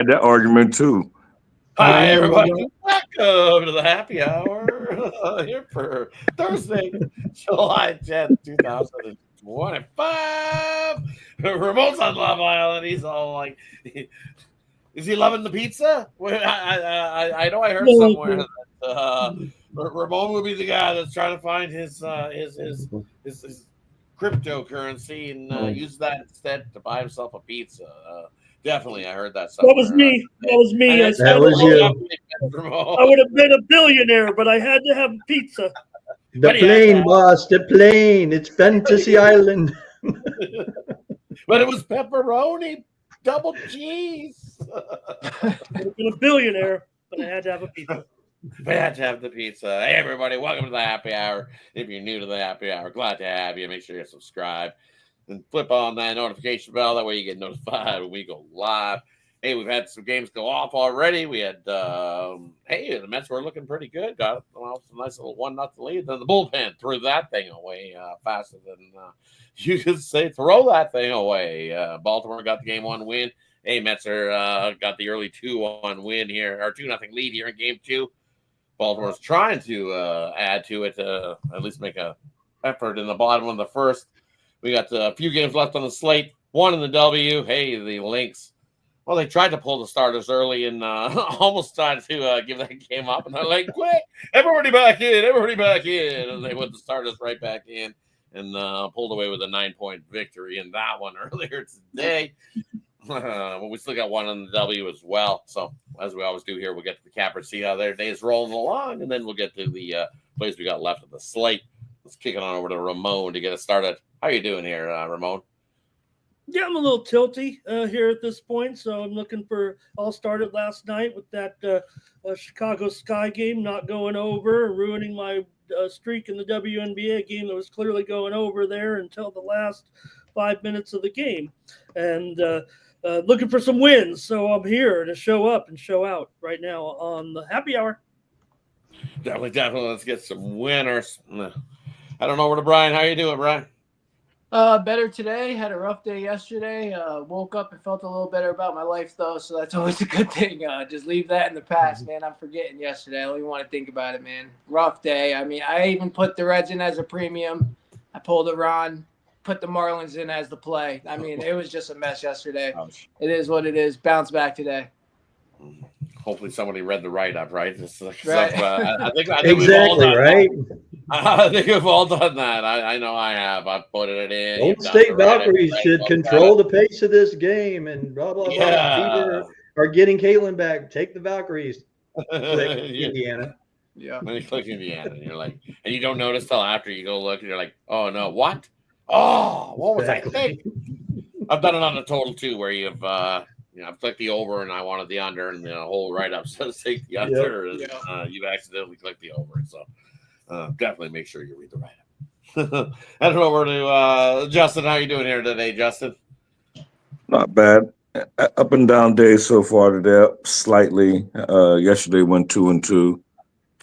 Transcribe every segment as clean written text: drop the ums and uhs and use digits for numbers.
had that argument too. Hi, everybody. Welcome to the happy hour here for Thursday, July 10th, 2025. Ramon's on Love Island. He's all like, is he loving the pizza? I know I heard somewhere that Ramon would be the guy that's trying to find his cryptocurrency and use that instead to buy himself a pizza. Definitely, I heard that somewhere. That was me. That was me. That was you. I would have been a billionaire, but I had to have pizza. The plane, boss. The plane. It's Fantasy Island. But it was pepperoni, double cheese. I would have been a billionaire, but I had to have a pizza. We had to have the pizza. Hey, everybody, welcome to the happy hour. If you're new to the happy hour, glad to have you. Make sure you subscribe and flip on that notification bell. That way you get notified when we go live. Hey, we've had some games go off already. We had, the Mets were looking pretty good. Got some nice little 1-0 lead. Then the bullpen threw that thing away faster than you could say throw that thing away. Baltimore got the game 1 win. Hey, Mets are got the early 2-1 win here, or 2-0 lead here in game 2. Baltimore's trying to add to it, at least make a effort in the bottom of the first. We got a few games left on the slate. 1 in the W. Hey, the Lynx. Well, they tried to pull the starters early and almost tried to give that game up. And they're like, quick, everybody back in. And they put the starters right back in and pulled away with a 9-point victory in that one earlier today. But we still got 1 on the W as well. So, as we always do here, we'll get to the capper, see how their day is rolling along, and then we'll get to the plays we got left of the slate. Let's kick it on over to Ramon to get us started. How you doing here, Ramon? Yeah, I'm a little tilty here at this point, so I'm looking for. All started last night with that Chicago Sky game not going over, ruining my streak in the WNBA game that was clearly going over there until the last 5 minutes of the game, and looking for some wins. So I'm here to show up and show out right now on the happy hour. Definitely. Let's get some winners. I don't know where to Brian. How you doing, Brian? Better today. Had a rough day yesterday. Woke up and felt a little better about my life, though, so that's always a good thing. Just leave that in the past, man. I'm forgetting yesterday. I don't even want to think about it, man. Rough day. I mean, I even put the Reds in as a premium. I pulled a Ron, put the Marlins in as the play. I mean, it was just a mess yesterday. It is what it is. Bounce back today. Hopefully somebody read the write-up, right? Right. I think exactly, we've all done right? I think we've all done that. I know I have. I've put it in. Old State Valkyries should control the pace of this game and blah, blah, blah. Yeah. People are getting Caitlin back. Take the Valkyries. Indiana. Yeah. When you click Indiana, and you're like, and you don't notice till after you go look, and you're like, oh, no, what? Oh, what was I thinking? I've done it on the total, too, where you've I've clicked the over and I wanted the under, and the whole write-up says take the under, and you accidentally clicked the over. So definitely make sure you read the write-up. I don't know where to Justin. How you doing here today, Justin? Not bad. Up and down days so far today. Up slightly. Yesterday went 2-2.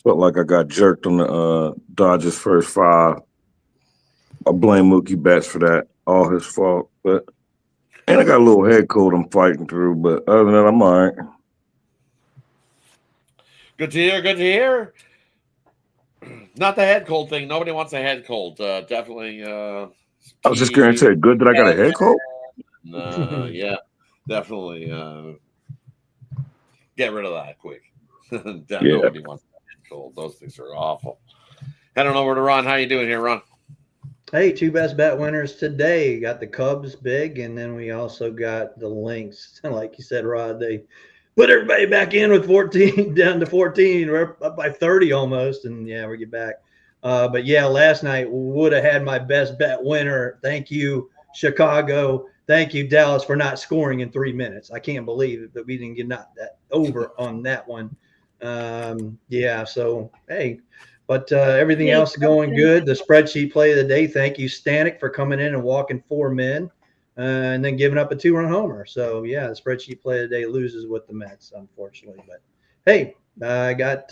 Felt like I got jerked on the Dodgers' first 5. I blame Mookie Betts for that. All his fault, and I got a little head cold I'm fighting through, but other than that, I'm all right. Good to hear. Not the head cold thing. Nobody wants a head cold. Definitely. I was just going to say, good that I got a head cold? Yeah, definitely. Get rid of that quick. Nobody wants a head cold. Those things are awful. I don't know where to Ron. How you doing here, Ron? Hey, 2 best bet winners today. Got the Cubs big, and then we also got the Lynx. Like you said, Rod, they put everybody back in with 14, down to 14. We're up by 30 almost, and we get back. But last night would have had my best bet winner. Thank you, Chicago. Thank you, Dallas, for not scoring in 3 minutes. I can't believe it, but we didn't get that over on that one. So, hey. But everything else is going good. The spreadsheet play of the day. Thank you, Stanek, for coming in and walking 4 men and then giving up a 2-run homer. So, the spreadsheet play of the day loses with the Mets, unfortunately. But, hey, I got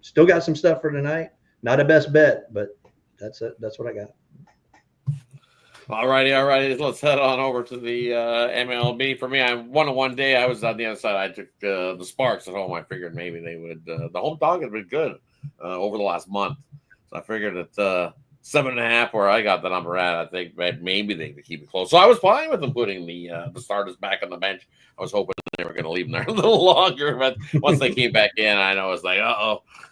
still got some stuff for tonight. Not a best bet, but that's it. That's what I got. All righty. Let's head on over to the MLB. For me, I one day. I was on the other side. I took the Sparks at home. I figured maybe they would. The home dog had been good over the last month, so I figured at 7.5 where I got the number at. I think maybe they could keep it close. So I was fine with them putting the starters back on the bench. I was hoping they were going to leave them there a little longer, but once they came back in, I know it was like,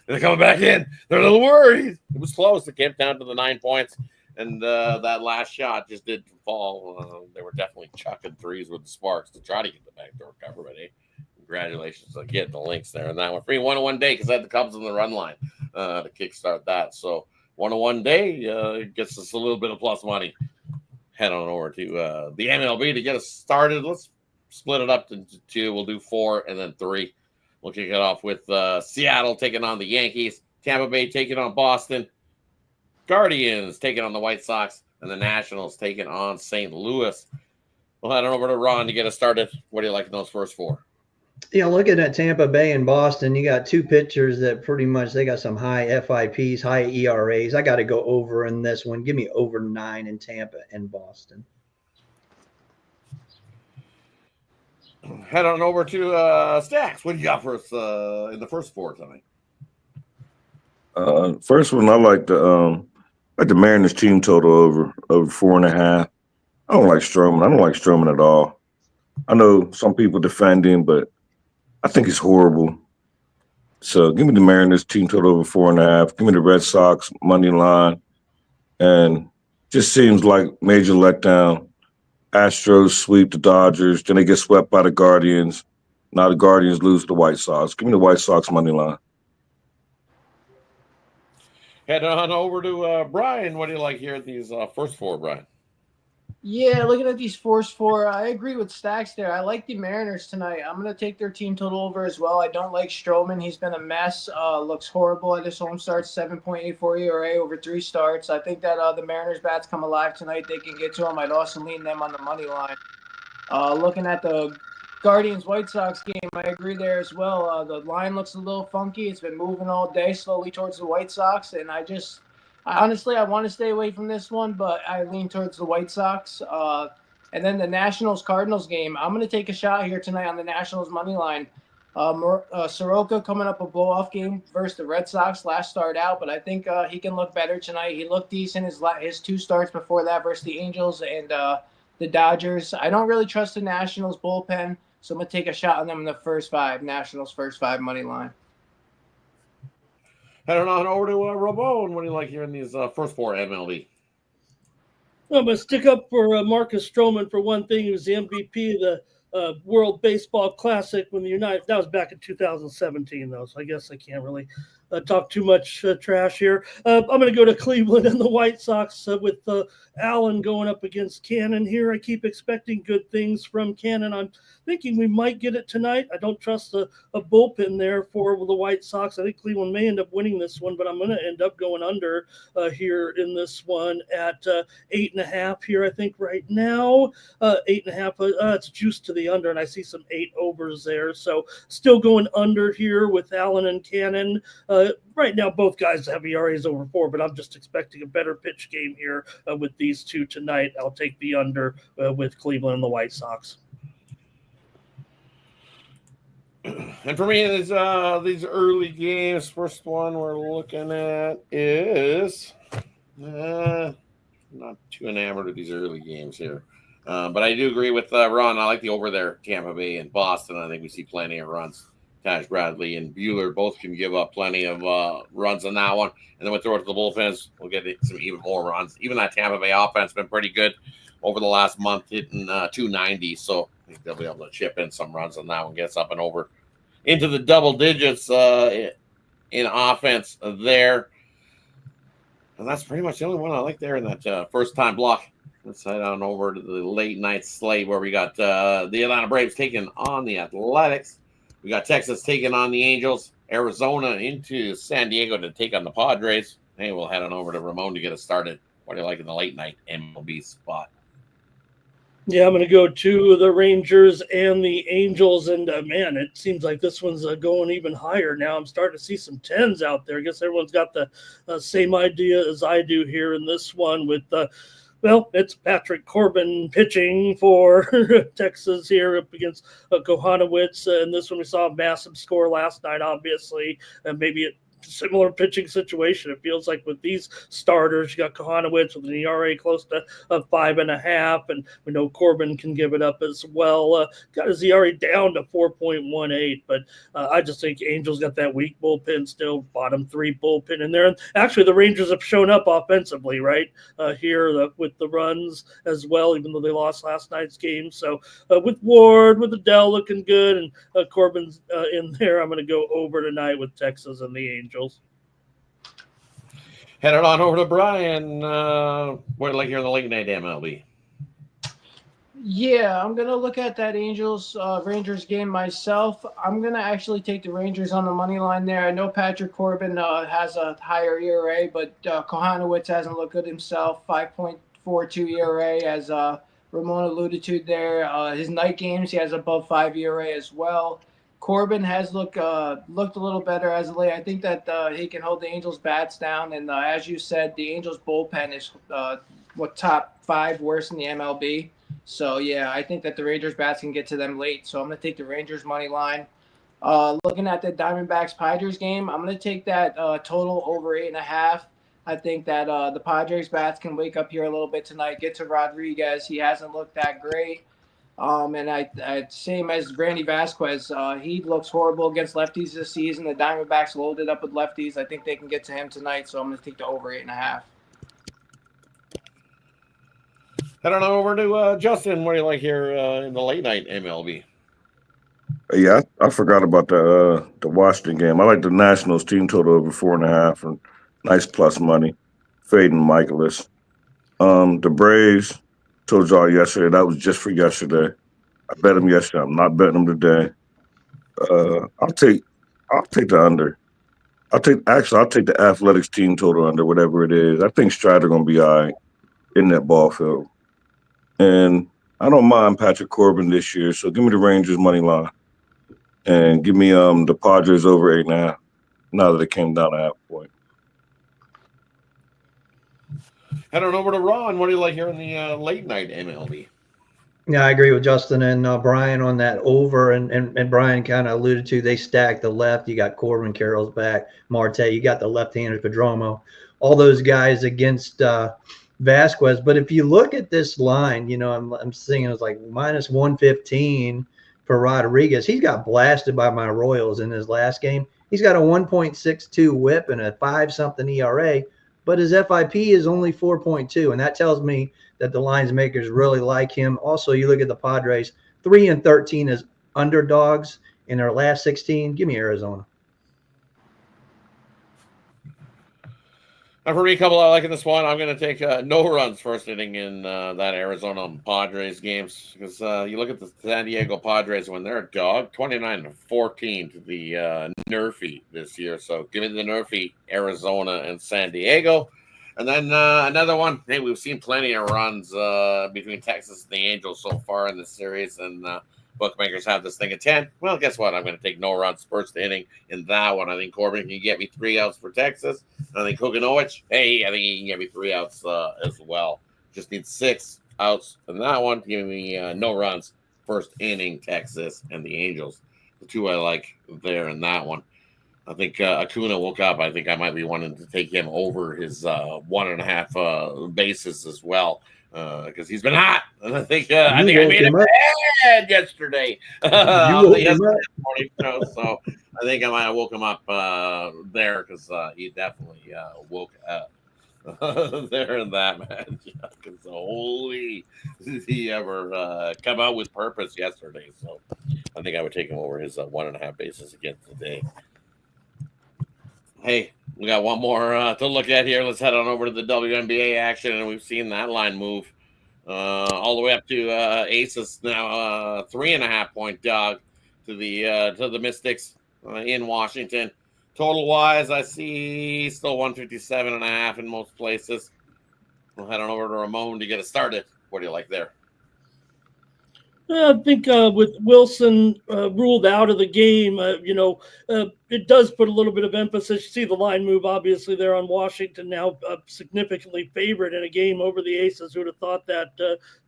they're coming back in. They're a little worried. It was close. It came down to the 9 points. And that last shot just didn't fall. They were definitely chucking threes with the Sparks to try to get the backdoor cover. But hey, congratulations on getting the links there. And that one free 101 day because I had the Cubs on the run line to kickstart that. So 101 day gets us a little bit of plus money. Head on over to the MLB to get us started. Let's split it up into two. We'll do 4 and then 3. We'll kick it off with Seattle taking on the Yankees, Tampa Bay taking on Boston, Guardians taking on the White Sox, and the Nationals taking on St. Louis. We'll head on over to Ron to get us started. What do you like in those first 4? Looking at Tampa Bay and Boston, you got 2 pitchers that pretty much they got some high FIPs, high ERAs. I got to go over in this one. Give me over 9 in Tampa and Boston. Head on over to Stacks. What do you got for us in the first 4 tonight? First one, I like the Mariners team total over 4.5. I don't like Stroman at all. I know some people defend him, but I think he's horrible. So give me the Mariners team total over 4.5. Give me the Red Sox money line. And just seems like major letdown. Astros sweep the Dodgers. Then they get swept by the Guardians. Now the Guardians lose to the White Sox. Give me the White Sox money line. Head on over to Brian. What do you like here at these first 4, Brian? Yeah, looking at these first 4, I agree with Stacks there. I like the Mariners tonight. I'm going to take their team total over as well. I don't like Stroman. He's been a mess. Looks horrible at his home starts, 7.84 ERA over 3 starts. I think that the Mariners bats come alive tonight. They can get to him. I'd also lean them on the money line. Looking at the Guardians-White Sox game, I agree there as well. The line looks a little funky. It's been moving all day slowly towards the White Sox, and I honestly want to stay away from this one, but I lean towards the White Sox. And then the Nationals-Cardinals game, I'm going to take a shot here tonight on the Nationals money line. Soroka coming up a blow-off game versus the Red Sox last start out, but I think he can look better tonight. He looked decent his 2 starts before that versus the Angels and the Dodgers. I don't really trust the Nationals bullpen, so I'm going to take a shot on them in the first 5, Nationals first 5 money line. Heading on over to Ramon. What do you like here in these first 4 MLB? I'm going to stick up for Marcus Stroman for one thing. He was the MVP of the World Baseball Classic when that was back in 2017, though, so I guess I can't really talk too much trash here. I'm going to go to Cleveland and the White Sox with Allen going up against Cannon here. I keep expecting good things from Cannon. I'm thinking we might get it tonight. I don't trust a bullpen there for the White Sox. I think Cleveland may end up winning this one, but I'm going to end up going under here in this one at 8.5 here, I think, right now. 8.5, it's juiced to the under, and I see some 8 overs there. So still going under here with Allen and Cannon. Right now, both guys have ERAs over 4, but I'm just expecting a better pitch game here with these 2 tonight. I'll take the under with Cleveland and the White Sox. And for me, these early games, first one we're looking at is not too enamored with these early games here. But I do agree with Ron. I like the over there, Tampa Bay and Boston. I think we see plenty of runs. Taj Bradley and Buehler both can give up plenty of runs on that one. And then we throw it to the bullpens. We'll get some even more runs. Even that Tampa Bay offense has been pretty good over the last month, hitting 290. So I think they'll be able to chip in some runs on that one, gets up and over into the double digits in offense there. And that's pretty much the only one I like there in that first-time block. Let's head on over to the late-night slate where we got the Atlanta Braves taking on the Athletics. We got Texas taking on the Angels, Arizona into San Diego to take on the Padres. Hey, we'll head on over to Ramon to get us started. What do you like in the late-night MLB spot? Yeah, I'm going to go to the Rangers and the Angels, and man, it seems like this one's going even higher now. I'm starting to see some 10s out there. I guess everyone's got the same idea as I do here in this one with Well, it's Patrick Corbin pitching for Texas here up against Kohanowitz. And this one we saw a massive score last night, obviously, and maybe it similar pitching situation. It feels like with these starters, you got Kohanowitz with an ERA close to 5.5, and we know Corbin can give it up as well. Got his ERA down to 4.18, but I just think Angels got that weak bullpen still, bottom 3 bullpen in there. And actually, the Rangers have shown up offensively, right, here with the runs as well, even though they lost last night's game. So with Ward, with Adele looking good, and Corbin's in there, I'm going to go over tonight with Texas and the Angels. Head it on over to Brian. What do you like here in the late night MLB? Yeah, I'm going to look at that Rangers game myself. I'm going to actually take the Rangers on the money line there. I know Patrick Corbin has a higher ERA, but Kohanowitz hasn't looked good himself. 5.42 ERA, as Ramon alluded to there. His night games, he has above 5 ERA as well. Corbin has looked a little better as of late. I think that he can hold the Angels' bats down. And as you said, the Angels' bullpen is top 5 worst in the MLB. So, yeah, I think that the Rangers' bats can get to them late. So I'm going to take the Rangers' money line. Looking at the Diamondbacks-Padres game, I'm going to take that total over 8.5. I think that the Padres' bats can wake up here a little bit tonight, get to Rodriguez. He hasn't looked that great. And I same as Randy Vasquez, he looks horrible against lefties this season. The Diamondbacks loaded up with lefties. I think they can get to him tonight, so I'm going to take the over 8.5. Head on over to Justin. What do you like here in the late night MLB? Yeah, I forgot about the Washington game. I like the Nationals team total over 4.5 and nice plus money. Fading Michaelis. The Braves, told y'all yesterday, that was just for yesterday. I bet them yesterday. I'm not betting them today. I'll take the under. I'll take the Athletics team total under, whatever it is. I think Strider gonna be all right in that ball field. And I don't mind Patrick Corbin this year, so give me the Rangers money line. And give me the Padres over 8.5 now that it came down to half point. Head on over to Ron. What do you like here in the late night MLB? Yeah, I agree with Justin and Brian on that over. And Brian kind of alluded to, they stacked the left. You got Corbin, Carroll's back, Marte. You got the left-handed Pedromo. All those guys against Vasquez. But if you look at this line, I'm seeing it's like minus 115 for Rodriguez. He's got blasted by my Royals in his last game. He's got a 1.62 whip and a 5-something ERA, but his FIP is only 4.2, and that tells me that the lines makers really like him. Also, you look at the Padres, 3-13 as underdogs in their last 16. Give me Arizona. For me, a couple I like in this one. I'm going to take no runs first inning in that Arizona Padres games because you look at the San Diego Padres when they're a dog, 29-14 to the Nerfy this year. So give me the Nerfy, Arizona and San Diego. And then another one. Hey, we've seen plenty of runs between Texas and the Angels so far in the series, and bookmakers have this thing at 10. Well, guess what? I'm going to take no runs first inning in that one. I think Corbin can get me 3 outs for Texas. I think Kohanowicz, hey, I think he can get me 3 outs as well. Just need 6 outs in that one. Give me no runs first inning, Texas and the Angels. The 2 I like there in that one. I think Acuna woke up. I think I might be wanting to take him over his 1.5 bases as well because he's been hot. And I think I made him bad yesterday. Morning show, so I think I might have woke him up there because he definitely woke up there in that match. Because holy, did he ever come out with purpose yesterday? So I think I would take him over his 1.5 bases again today. Hey, we got one more to look at here. Let's head on over to the WNBA action, and we've seen that line move all the way up to Aces now, 3.5 point dog to the Mystics in Washington. Total wise, I see still 157.5 in most places. We'll head on over to Ramon to get it started. What do you like there? I think with Wilson ruled out of the game, it does put a little bit of emphasis. You see the line move, obviously, there on Washington now significantly favored in a game over the Aces. Who would have thought that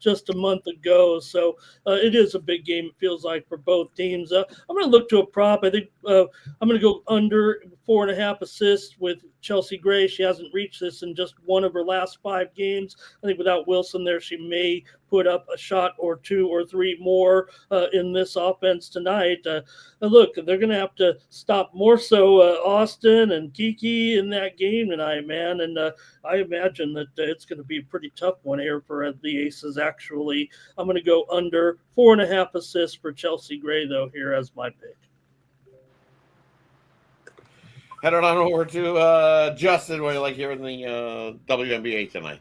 just a month ago? So it is a big game, it feels like, for both teams. I'm going to look to a prop. I think I'm going to go under 4.5 assists with Chelsea Gray. She hasn't reached this in just one of her last 5 games. I think without Wilson there, she may put up a shot or 2 or 3 more in this offense tonight. Look, they're going to have to stop more so Austin and Kiki in that game tonight, man. And I imagine that it's going to be a pretty tough one here for the Aces, actually. I'm going to go under 4.5 assists for Chelsea Gray, though, here as my pick. Heading on over to Justin. What do you like here in the WNBA tonight?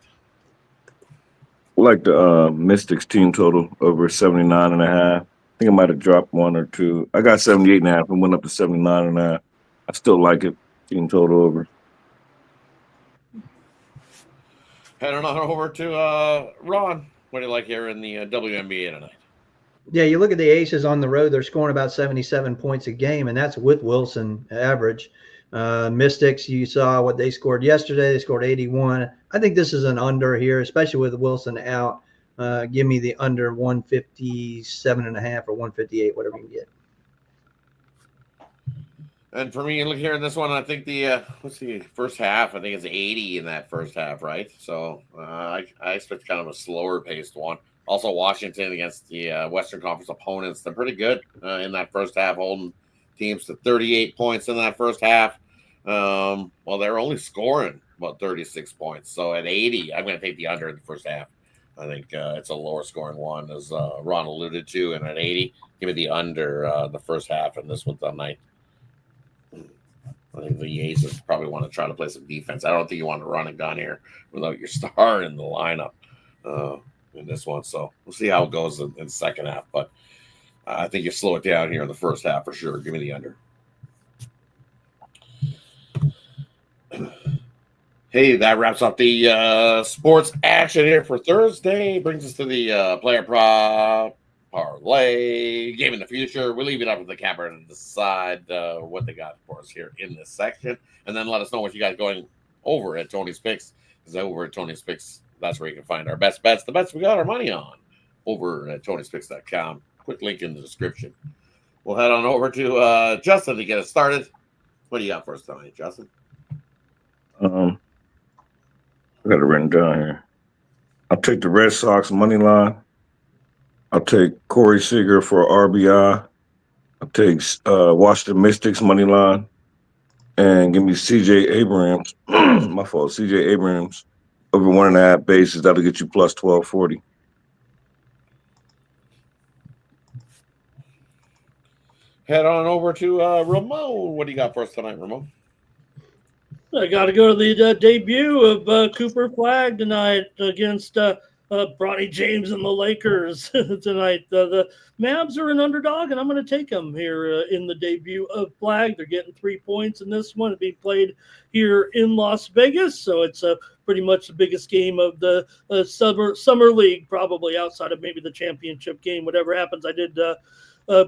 I like the Mystics team total over 79.5. I think I might have dropped 1 or 2. I got 78.5 and went up to 79.5. I still like it. Team total over. Heading on over to Ron. What do you like here in the WNBA tonight? Yeah, you look at the Aces on the road, they're scoring about 77 points a game, and that's with Wilson average. Mystics, you saw what they scored yesterday. They scored 81. I think this is an under here, especially with Wilson out. Give me the under 157.5 or 158, whatever you can get. And for me, look here in this one, I think the first half. I think it's 80 in that first half, right? So I expect kind of a slower paced one. Also, Washington against the Western Conference opponents, they're pretty good in that first half, holding teams to 38 points in that first half. Well, they're only scoring about 36 points. So at 80, I'm going to take the under in the first half. I think it's a lower scoring one, as Ron alluded to. And at 80, give me the under the first half in this one tonight. I think the Aces probably want to try to play some defense. I don't think you want to run and gun here without your star in the lineup in this one. So we'll see how it goes in the second half. But I think you slow it down here in the first half for sure. Give me the under. Hey, that wraps up the sports action here for Thursday. Brings us to the player prop parlay game in the future. We'll leave it up to the capper to decide what they got for us here in this section. And then let us know what you guys going over at Tony's Picks. Because over at Tony's Picks, that's where you can find our best bets, the bets we got our money on, over at Tony'sPicks.com. Quick link in the description. We'll head on over to Justin to get us started. What do you got for us tonight, Justin? I got it written down here. I'll take the Red Sox money line. I'll take Corey Seager for RBI. I'll take Washington Mystics money line. And give me CJ Abrams. My fault. CJ Abrams over 1.5 bases. That'll get you plus 1240. Head on over to Ramon. What do you got for us tonight, Ramon? I got to go to the debut of Cooper Flagg tonight against Bronny James and the Lakers tonight. The Mavs are an underdog, and I'm going to take them here in the debut of Flagg. They're getting 3 points in this one. It's being played here in Las Vegas, so it's pretty much the biggest game of the summer league, probably outside of maybe the championship game. Whatever happens, I did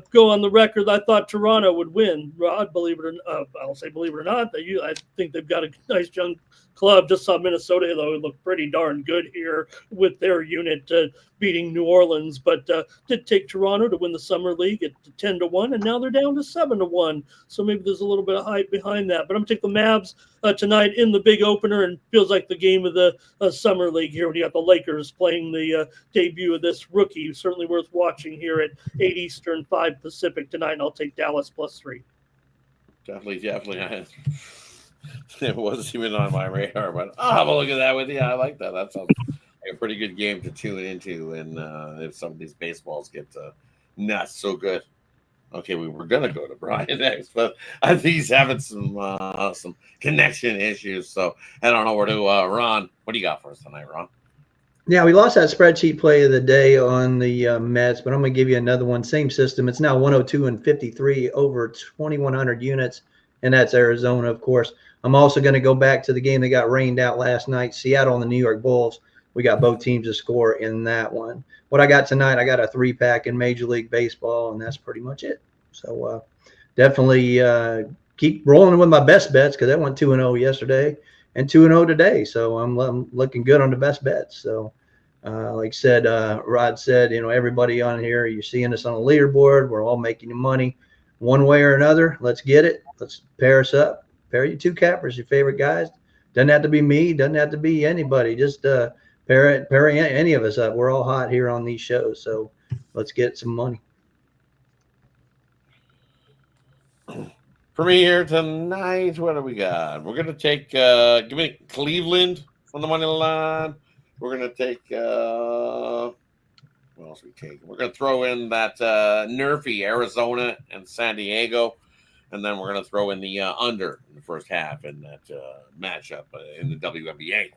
go on the record. I thought Toronto would win. Rod, believe it or not, I'll say believe it or not, I think they've got a nice young club. Just saw Minnesota, though, it looked pretty darn good here with their unit beating New Orleans, but did take Toronto to win the Summer League at 10-1, and now they're down to 7-1. So maybe there's a little bit of hype behind that. But I'm going to take the Mavs tonight in the big opener, and feels like the game of the Summer League here when you got the Lakers playing the debut of this rookie. Certainly worth watching here at 8 Eastern, 5 Pacific tonight, and I'll take Dallas +3. Definitely. It wasn't even on my radar, but I'll have a look at that with you. I like that. That sounds like a pretty good game to tune into, and if some of these baseballs get not so good. Okay, we were gonna go to Brian next, but I think he's having some connection issues. So head on over to Ron. What do you got for us tonight, Ron? Yeah, we lost that spreadsheet play of the day on the Mets, but I'm going to give you another one. Same system. It's now 102-53 over 2,100 units, and that's Arizona, of course. I'm also going to go back to the game that got rained out last night, Seattle and the New York Bulls. we got both teams to score in that one. What I got tonight, I got a 3-pack in Major League Baseball, and that's pretty much it. So definitely keep rolling with my best bets because I went 2-0 yesterday and 2-0 today. So I'm looking good on the best bets. So like I said, Rod said, everybody on here, you're seeing us on a leaderboard. We're all making money one way or another. Let's get it. Let's pair us up. Pair you 2 cappers, your favorite guys. Doesn't have to be me. Doesn't have to be anybody. Just pair any of us up. We're all hot here on these shows. So let's get some money. For me here tonight, what do we got? We're going to take give me Cleveland on the money line. We're going to take what else we take? We're going to throw in that Nerfy, Arizona and San Diego. And then we're going to throw in the under in the first half in that matchup in the WNBA.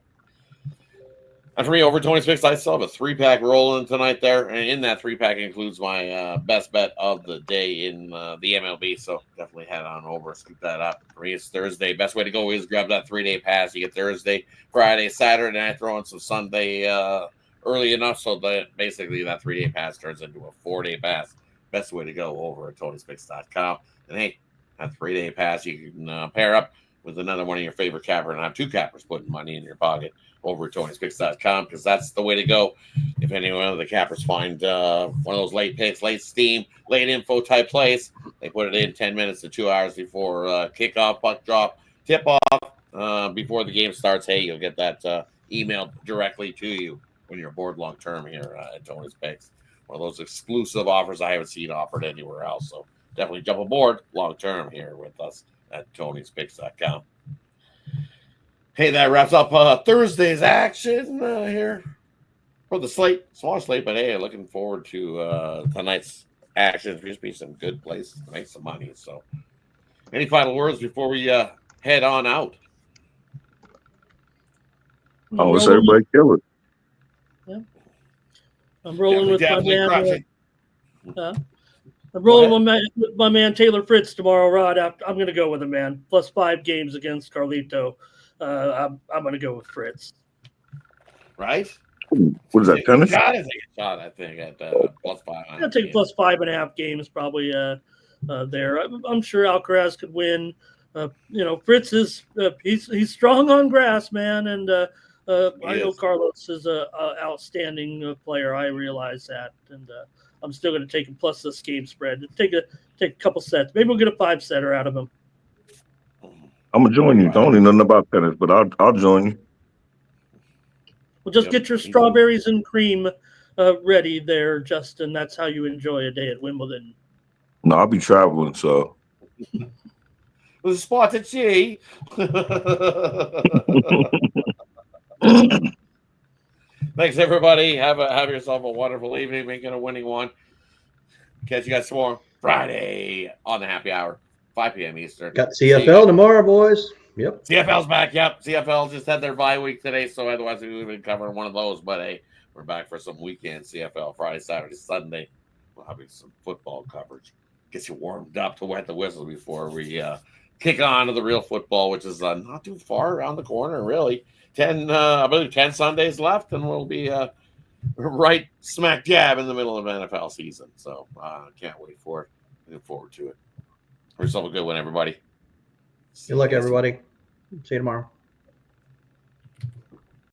And for me, over 26, I still have a 3-pack rolling tonight there. And in that 3-pack includes my best bet of the day in the MLB. So definitely head on over, scoop that up. For me, it's Thursday. Best way to go is grab that 3-day pass. You get Thursday, Friday, Saturday, and I throw in some Sunday early enough so that basically that 3-day pass turns into a 4-day pass. Best way to go over at TonySpix.com. And hey, that 3-day pass you can pair up with another one of your favorite capper and have 2 cappers putting money in your pocket over at TonySpix.com because that's the way to go. If any one of the cappers find one of those late picks, late steam, late info type plays, they put it in 10 minutes to 2 hours before kickoff, puck drop, tip off before the game starts. Hey, you'll get that emailed directly to you when you're aboard long term here at Tony's Picks. One of those exclusive offers I haven't seen offered anywhere else. So definitely jump aboard long term here with us at Tony'sPicks.com. Hey, that wraps up Thursday's action here for the slate, small slate. But hey, looking forward to tonight's action. There's be some good places to make some money. So, any final words before we head on out? Oh, it's everybody kill it. Yeah. I'm rolling Definitely with my crushing. man. I'm rolling with my man Taylor Fritz tomorrow, Rod. I'm going to go with him, man. Plus 5 games against Carlito. I'm going to go with Fritz. Right? What is that, tennis? I think at plus 5. I'll take plus 5.5 games probably there. I'm sure Alcaraz could win. Fritz is he's strong on grass, man, and I know Carlos is a outstanding player. I realize that, and I'm still going to take him plus this game spread. Take a couple sets. Maybe we'll get a 5-setter out of him. I'm gonna join you. Don't know nothing about tennis, but I'll join you. Well, just get your strawberries and cream ready there, Justin. That's how you enjoy a day at Wimbledon. No, I'll be traveling, so. With a spot at sea. Thanks, everybody. Have yourself a wonderful evening. Make it a winning one. Catch you guys tomorrow, Friday, on the happy hour, 5 p.m. Eastern. Got CFL tomorrow, boys. Yep. CFL's back. Yep. CFL just had their bye week today, so otherwise we would have been covering one of those. But hey, we're back for some weekend CFL, Friday, Saturday, Sunday. We'll have some football coverage. Get you warmed up to wet the whistle before we kick on to the real football, which is not too far around the corner, really. I believe 10 Sundays left, and we'll be right smack dab in the middle of NFL season. So can't wait for it. Looking forward to it. Have yourself a good one, everybody. Good luck, everybody. See you tomorrow.